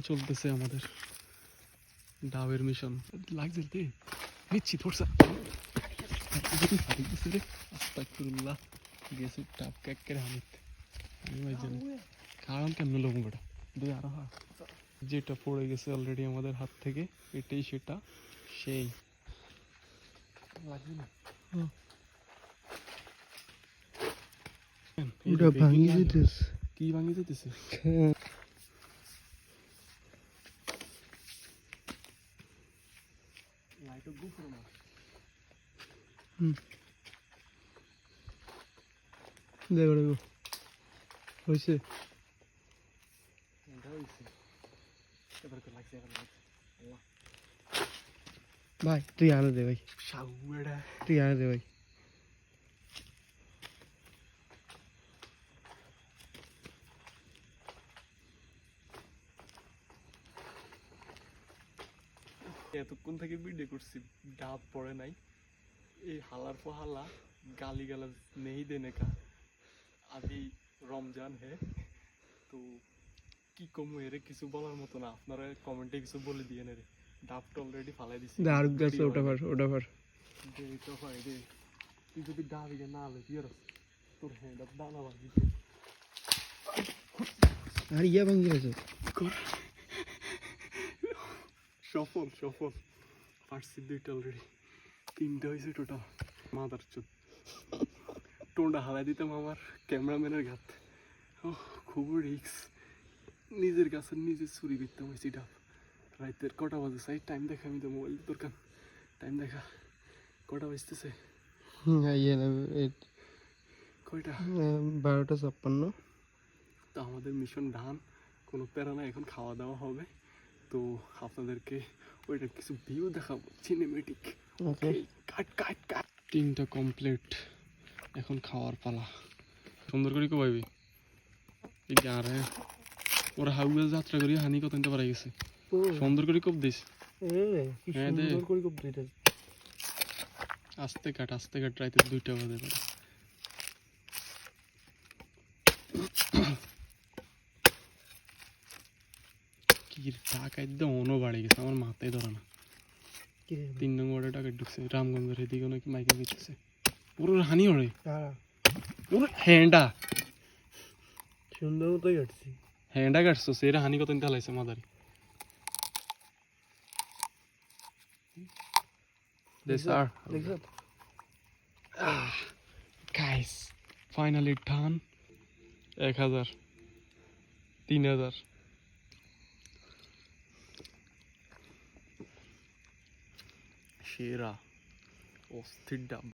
চলতেছে আমাদের ডাবের মিশন। লাগছে রে, নিচ্ছি থোড়সা আস্তাগফিরুল্লাহ। গেছে ডাব কেকের হামিদ আমি ভাইজান কারণ কেমন লোক বেটা দুই আরো যেটা পড়ে গেছে অলরেডি আমাদের হাত থেকে, এটাই সেটা সেই লাগবে না। কি ভাঙি যেতেছে? দেখো দেখো হয়েছে ভাই, তুই আনে দে ভাই, তুই আনে দে ভাই। এতক্ষণ থেকে ভিডিও করছি, ডাব পড়ে নাই। এই হালার পর হালা গালি গালাজ নেই দেনে কা আদি রমজান হে। তো কি কম এরে কিছু বলার মতো না, আপনারা কমেন্টে কিছু বলে দিয়ে রে। ডাবটা অলরেডি ফালাই দিছি। আর গাছে ওটা ভার দে তো হয় দে, তুই যদি ডাবিকে না আলে তুই তোর হ্যান্ড আপ দানা বাজি আর ইয়া ভাঙি গেছে। সফল সফল পারছি দুইটা অলরেডি, তিনটা হয়েছে টোটাল। মাদার চোদ টোনটা হালাই দিতাম আমার ক্যামেরাম্যানের ঘাত। ও খুব রিক্স, নিজের কাছে নিজে চুরি করতাম হয়েছি ডাব। রাইতের কটা বাজে চাই টাইম দেখা, আমি তো মোবাইল দরকার টাইম দেখা কটা বাজতেছে। কয়টা? 12:56। তো আমাদের মিশন ডান, কোনো প্যারা না, এখন খাওয়া দাওয়া হবে। তো আপনাদেরকে ওইটার কিছু ভিউ দেখাবো সিনেমেটিক। ওকে, কাট কাট কাট। তিনটা কমপ্লিট, এখন খাওয়ার পালা। সুন্দর করে কো ভাইবি এই গারে ওরা হাউয়া যাত্রা করি হানি কত নিতে পারা গেছে। সুন্দর করে কোপ দিস। হ্যাঁ দে, আস্তে কাট রাইতে 2টা বাজে পারে। কি টাকা একদম অন্য বাড়ি গেছে, আমার মাথায় ধরে না। 3 নম্বরে টাকা ঢুকছে রামগঞ্জের এদিকে নাকি মাইকে গেছে পুরো হানি ওরে পুরো হ্যান্ডা সুন্দর মতোই কাটছি। হ্যান্ডা কাটছো সেরা হানি কত নিতে লাইছে মাদারি। Guys, finally done. 1000 3000 সেরা অস্থির ডাব।